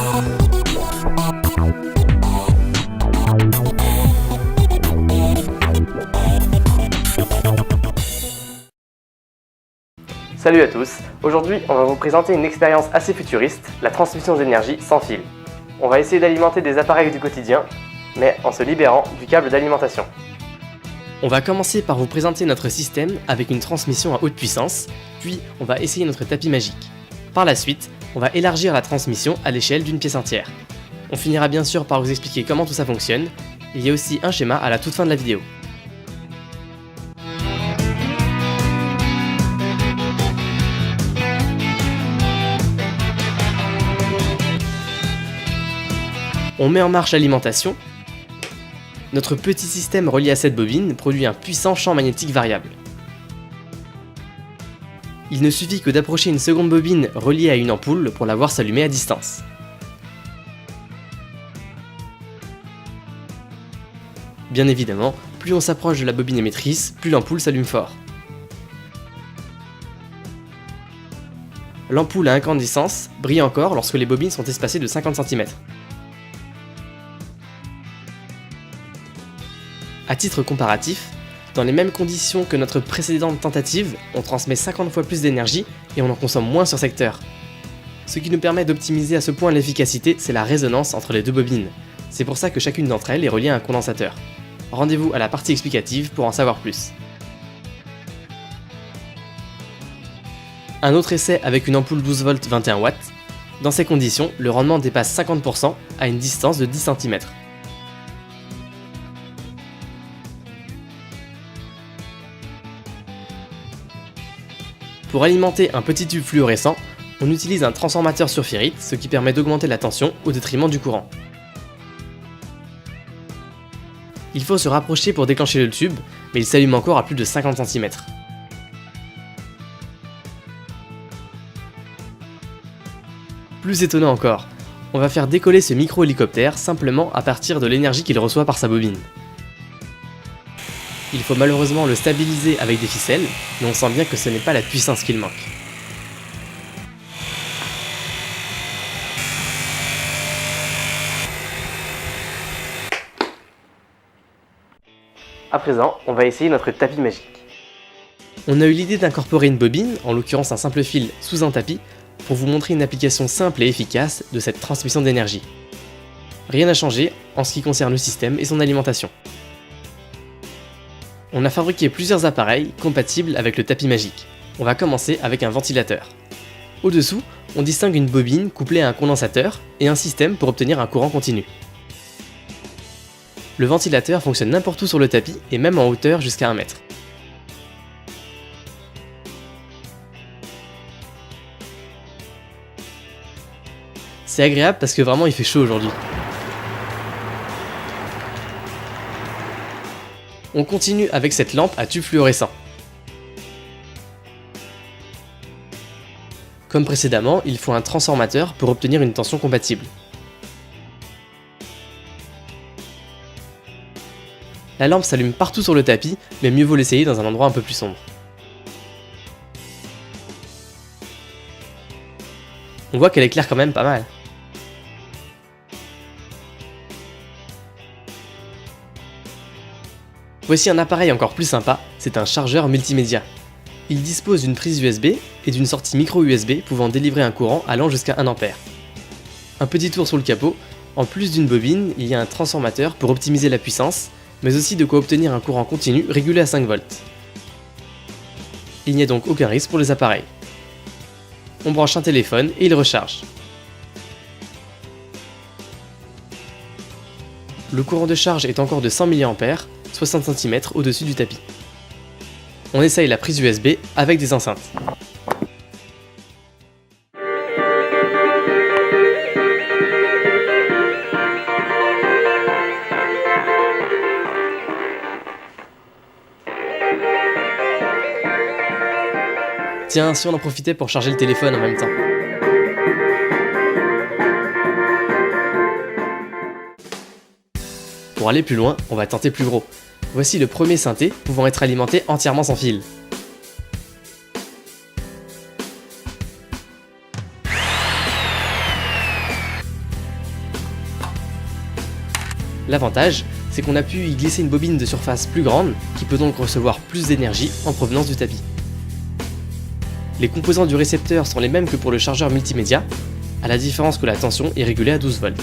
Salut à tous, aujourd'hui on va vous présenter une expérience assez futuriste, la transmission d'énergie sans fil. On va essayer d'alimenter des appareils du quotidien, mais en se libérant du câble d'alimentation. On va commencer par vous présenter notre système avec une transmission à haute puissance, puis on va essayer notre tapis magique. Par la suite, on va élargir la transmission à l'échelle d'une pièce entière. On finira bien sûr par vous expliquer comment tout ça fonctionne, il y a aussi un schéma à la toute fin de la vidéo. On met en marche l'alimentation. Notre petit système relié à cette bobine produit un puissant champ magnétique variable. Il ne suffit que d'approcher une seconde bobine reliée à une ampoule pour la voir s'allumer à distance. Bien évidemment, plus on s'approche de la bobine émettrice, plus l'ampoule s'allume fort. L'ampoule à incandescence brille encore lorsque les bobines sont espacées de 50 cm. À titre comparatif, dans les mêmes conditions que notre précédente tentative, on transmet 50 fois plus d'énergie et on en consomme moins sur secteur. Ce qui nous permet d'optimiser à ce point l'efficacité, c'est la résonance entre les deux bobines. C'est pour ça que chacune d'entre elles est reliée à un condensateur. Rendez-vous à la partie explicative pour en savoir plus. Un autre essai avec une ampoule 12 volts 21 watts. Dans ces conditions, le rendement dépasse 50% à une distance de 10 cm. Pour alimenter un petit tube fluorescent, on utilise un transformateur sur ferrite, ce qui permet d'augmenter la tension au détriment du courant. Il faut se rapprocher pour déclencher le tube, mais il s'allume encore à plus de 50 cm. Plus étonnant encore, on va faire décoller ce micro-hélicoptère simplement à partir de l'énergie qu'il reçoit par sa bobine. Il faut malheureusement le stabiliser avec des ficelles, mais on sent bien que ce n'est pas la puissance qu'il manque. À présent, on va essayer notre tapis magique. On a eu l'idée d'incorporer une bobine, en l'occurrence un simple fil, sous un tapis, pour vous montrer une application simple et efficace de cette transmission d'énergie. Rien n'a changé en ce qui concerne le système et son alimentation. On a fabriqué plusieurs appareils compatibles avec le tapis magique. On va commencer avec un ventilateur. Au-dessous, on distingue une bobine couplée à un condensateur et un système pour obtenir un courant continu. Le ventilateur fonctionne n'importe où sur le tapis et même en hauteur jusqu'à 1 mètre. C'est agréable parce que vraiment il fait chaud aujourd'hui. On continue avec cette lampe à tube fluorescent. Comme précédemment, il faut un transformateur pour obtenir une tension compatible. La lampe s'allume partout sur le tapis, mais mieux vaut l'essayer dans un endroit un peu plus sombre. On voit qu'elle éclaire quand même pas mal. Voici un appareil encore plus sympa, c'est un chargeur multimédia. Il dispose d'une prise USB et d'une sortie micro USB pouvant délivrer un courant allant jusqu'à 1 A. Un petit tour sur le capot, en plus d'une bobine, il y a un transformateur pour optimiser la puissance, mais aussi de quoi obtenir un courant continu régulé à 5 volts. Il n'y a donc aucun risque pour les appareils. On branche un téléphone et il recharge. Le courant de charge est encore de 100 mA, 60 cm au-dessus du tapis. On essaye la prise USB avec des enceintes. Tiens, si on en profitait pour charger le téléphone en même temps. Pour aller plus loin, on va tenter plus gros. Voici le premier synthé pouvant être alimenté entièrement sans fil. L'avantage, c'est qu'on a pu y glisser une bobine de surface plus grande, qui peut donc recevoir plus d'énergie en provenance du tapis. Les composants du récepteur sont les mêmes que pour le chargeur multimédia, à la différence que la tension est régulée à 12 volts.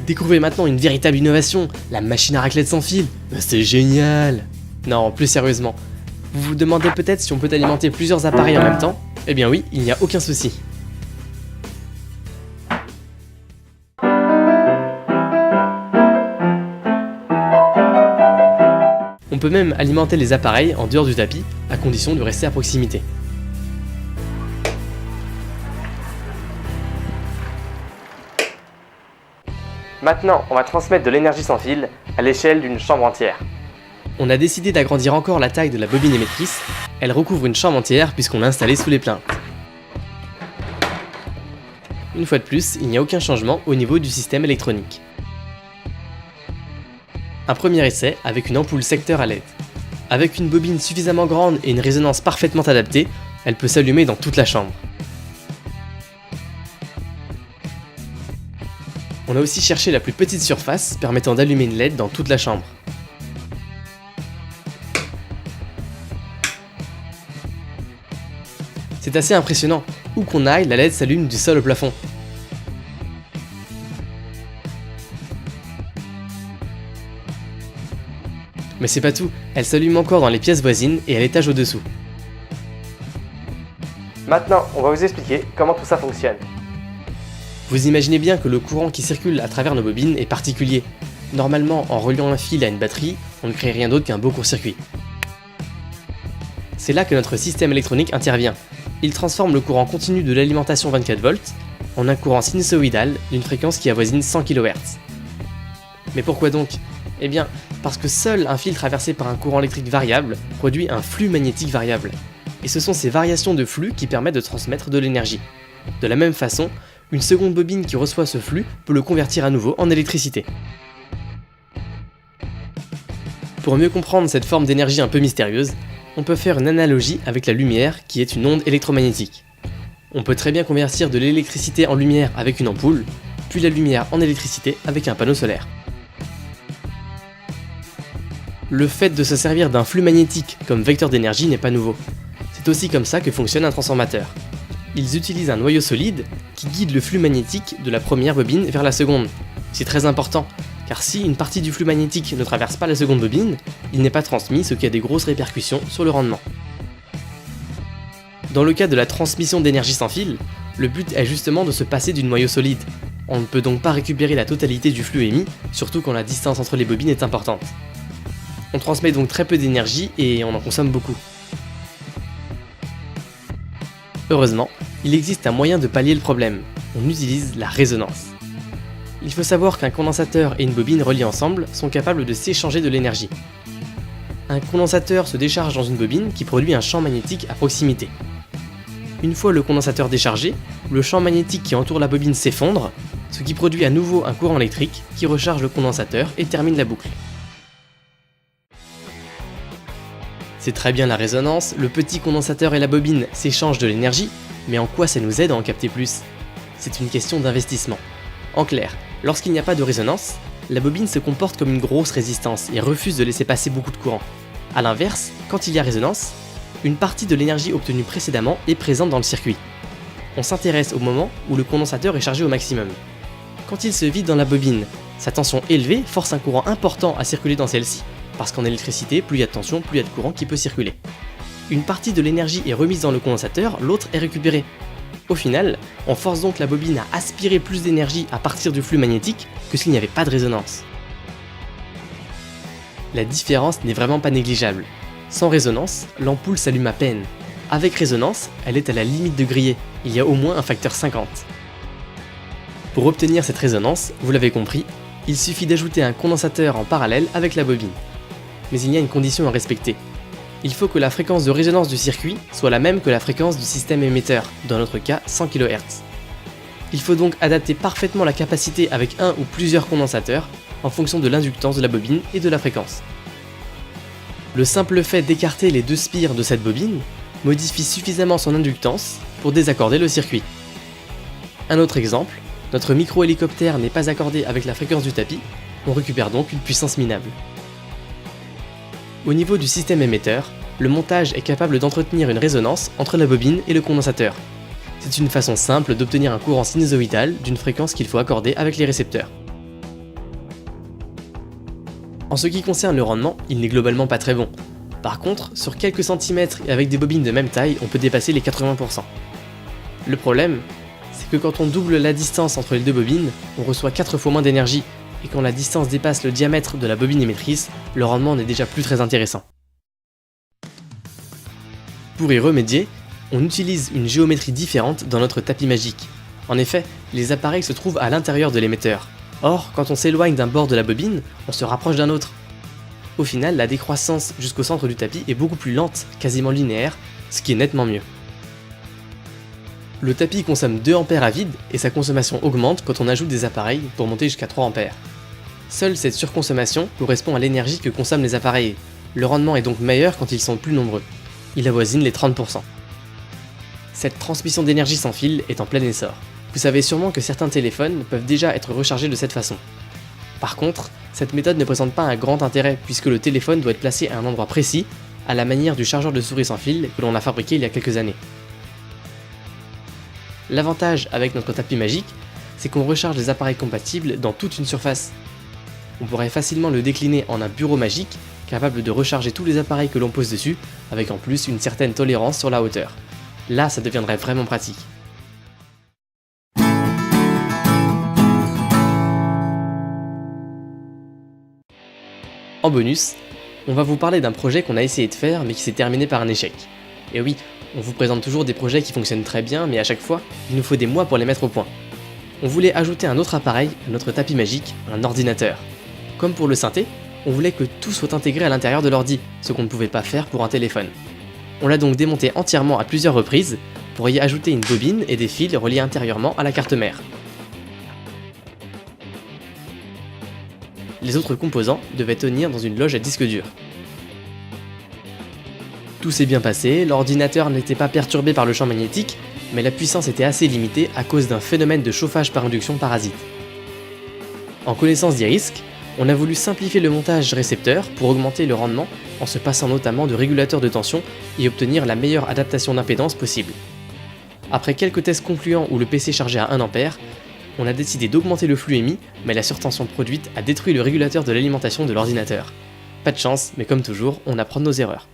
Découvrez maintenant une véritable innovation, la machine à raclette sans fil. C'est génial! Non, plus sérieusement, vous vous demandez peut-être si on peut alimenter plusieurs appareils en même temps? Eh bien oui, il n'y a aucun souci. On peut même alimenter les appareils en dehors du tapis, à condition de rester à proximité. Maintenant, on va transmettre de l'énergie sans fil à l'échelle d'une chambre entière. On a décidé d'agrandir encore la taille de la bobine émettrice. Elle recouvre une chambre entière puisqu'on l'a installée sous les plaintes. Une fois de plus, il n'y a aucun changement au niveau du système électronique. Un premier essai avec une ampoule secteur à LED. Avec une bobine suffisamment grande et une résonance parfaitement adaptée, elle peut s'allumer dans toute la chambre. On a aussi cherché la plus petite surface permettant d'allumer une LED dans toute la chambre. C'est assez impressionnant, où qu'on aille, la LED s'allume du sol au plafond. Mais c'est pas tout, elle s'allume encore dans les pièces voisines et à l'étage au-dessous. Maintenant, on va vous expliquer comment tout ça fonctionne. Vous imaginez bien que le courant qui circule à travers nos bobines est particulier. Normalement, en reliant un fil à une batterie, on ne crée rien d'autre qu'un beau court-circuit. C'est là que notre système électronique intervient. Il transforme le courant continu de l'alimentation 24 volts en un courant sinusoïdal d'une fréquence qui avoisine 100 kHz. Mais pourquoi donc? Eh bien, parce que seul un fil traversé par un courant électrique variable produit un flux magnétique variable. Et ce sont ces variations de flux qui permettent de transmettre de l'énergie. De la même façon, une seconde bobine qui reçoit ce flux peut le convertir à nouveau en électricité. Pour mieux comprendre cette forme d'énergie un peu mystérieuse, on peut faire une analogie avec la lumière qui est une onde électromagnétique. On peut très bien convertir de l'électricité en lumière avec une ampoule, puis la lumière en électricité avec un panneau solaire. Le fait de se servir d'un flux magnétique comme vecteur d'énergie n'est pas nouveau. C'est aussi comme ça que fonctionne un transformateur. Ils utilisent un noyau solide qui guide le flux magnétique de la première bobine vers la seconde. C'est très important, car si une partie du flux magnétique ne traverse pas la seconde bobine, il n'est pas transmis, ce qui a des grosses répercussions sur le rendement. Dans le cas de la transmission d'énergie sans fil, le but est justement de se passer du noyau solide. On ne peut donc pas récupérer la totalité du flux émis, surtout quand la distance entre les bobines est importante. On transmet donc très peu d'énergie et on en consomme beaucoup. Heureusement, il existe un moyen de pallier le problème. On utilise la résonance. Il faut savoir qu'un condensateur et une bobine reliés ensemble sont capables de s'échanger de l'énergie. Un condensateur se décharge dans une bobine qui produit un champ magnétique à proximité. Une fois le condensateur déchargé, le champ magnétique qui entoure la bobine s'effondre, ce qui produit à nouveau un courant électrique qui recharge le condensateur et termine la boucle. C'est très bien la résonance, le petit condensateur et la bobine s'échangent de l'énergie, mais en quoi ça nous aide à en capter plus? C'est une question d'investissement. En clair, lorsqu'il n'y a pas de résonance, la bobine se comporte comme une grosse résistance et refuse de laisser passer beaucoup de courant. A l'inverse, quand il y a résonance, une partie de l'énergie obtenue précédemment est présente dans le circuit. On s'intéresse au moment où le condensateur est chargé au maximum. Quand il se vide dans la bobine, sa tension élevée force un courant important à circuler dans celle-ci, parce qu'en électricité, plus il y a de tension, plus il y a de courant qui peut circuler. Une partie de l'énergie est remise dans le condensateur, l'autre est récupérée. Au final, on force donc la bobine à aspirer plus d'énergie à partir du flux magnétique que s'il n'y avait pas de résonance. La différence n'est vraiment pas négligeable. Sans résonance, l'ampoule s'allume à peine. Avec résonance, elle est à la limite de griller, il y a au moins un facteur 50. Pour obtenir cette résonance, vous l'avez compris, il suffit d'ajouter un condensateur en parallèle avec la bobine. Mais il y a une condition à respecter. Il faut que la fréquence de résonance du circuit soit la même que la fréquence du système émetteur, dans notre cas 100 kHz. Il faut donc adapter parfaitement la capacité avec un ou plusieurs condensateurs en fonction de l'inductance de la bobine et de la fréquence. Le simple fait d'écarter les deux spires de cette bobine modifie suffisamment son inductance pour désaccorder le circuit. Un autre exemple, notre micro-hélicoptère n'est pas accordé avec la fréquence du tapis, on récupère donc une puissance minable. Au niveau du système émetteur, le montage est capable d'entretenir une résonance entre la bobine et le condensateur. C'est une façon simple d'obtenir un courant sinusoïdal d'une fréquence qu'il faut accorder avec les récepteurs. En ce qui concerne le rendement, il n'est globalement pas très bon. Par contre, sur quelques centimètres et avec des bobines de même taille, on peut dépasser les 80%. Le problème, c'est que quand on double la distance entre les deux bobines, on reçoit 4 fois moins d'énergie, et quand la distance dépasse le diamètre de la bobine émettrice, le rendement n'est déjà plus très intéressant. Pour y remédier, on utilise une géométrie différente dans notre tapis magique. En effet, les appareils se trouvent à l'intérieur de l'émetteur. Or, quand on s'éloigne d'un bord de la bobine, on se rapproche d'un autre. Au final, la décroissance jusqu'au centre du tapis est beaucoup plus lente, quasiment linéaire, ce qui est nettement mieux. Le tapis consomme 2 A à vide et sa consommation augmente quand on ajoute des appareils pour monter jusqu'à 3 A. Seule cette surconsommation correspond à l'énergie que consomment les appareils. Le rendement est donc meilleur quand ils sont plus nombreux. Il avoisine les 30%. Cette transmission d'énergie sans fil est en plein essor. Vous savez sûrement que certains téléphones peuvent déjà être rechargés de cette façon. Par contre, cette méthode ne présente pas un grand intérêt puisque le téléphone doit être placé à un endroit précis, à la manière du chargeur de souris sans fil que l'on a fabriqué il y a quelques années. L'avantage avec notre tapis magique, c'est qu'on recharge les appareils compatibles dans toute une surface. On pourrait facilement le décliner en un bureau magique, capable de recharger tous les appareils que l'on pose dessus, avec en plus une certaine tolérance sur la hauteur. Là, ça deviendrait vraiment pratique. En bonus, on va vous parler d'un projet qu'on a essayé de faire mais qui s'est terminé par un échec. Et oui, on vous présente toujours des projets qui fonctionnent très bien, mais à chaque fois, il nous faut des mois pour les mettre au point. On voulait ajouter un autre appareil à notre tapis magique, un ordinateur. Comme pour le synthé, on voulait que tout soit intégré à l'intérieur de l'ordi, ce qu'on ne pouvait pas faire pour un téléphone. On l'a donc démonté entièrement à plusieurs reprises, pour y ajouter une bobine et des fils reliés intérieurement à la carte mère. Les autres composants devaient tenir dans une loge à disque dur. Tout s'est bien passé, l'ordinateur n'était pas perturbé par le champ magnétique, mais la puissance était assez limitée à cause d'un phénomène de chauffage par induction parasite. En connaissance des risques, on a voulu simplifier le montage récepteur pour augmenter le rendement en se passant notamment de régulateurs de tension et obtenir la meilleure adaptation d'impédance possible. Après quelques tests concluants où le PC chargeait à 1 A, on a décidé d'augmenter le flux émis, mais la surtension produite a détruit le régulateur de l'alimentation de l'ordinateur. Pas de chance, mais comme toujours, on apprend de nos erreurs.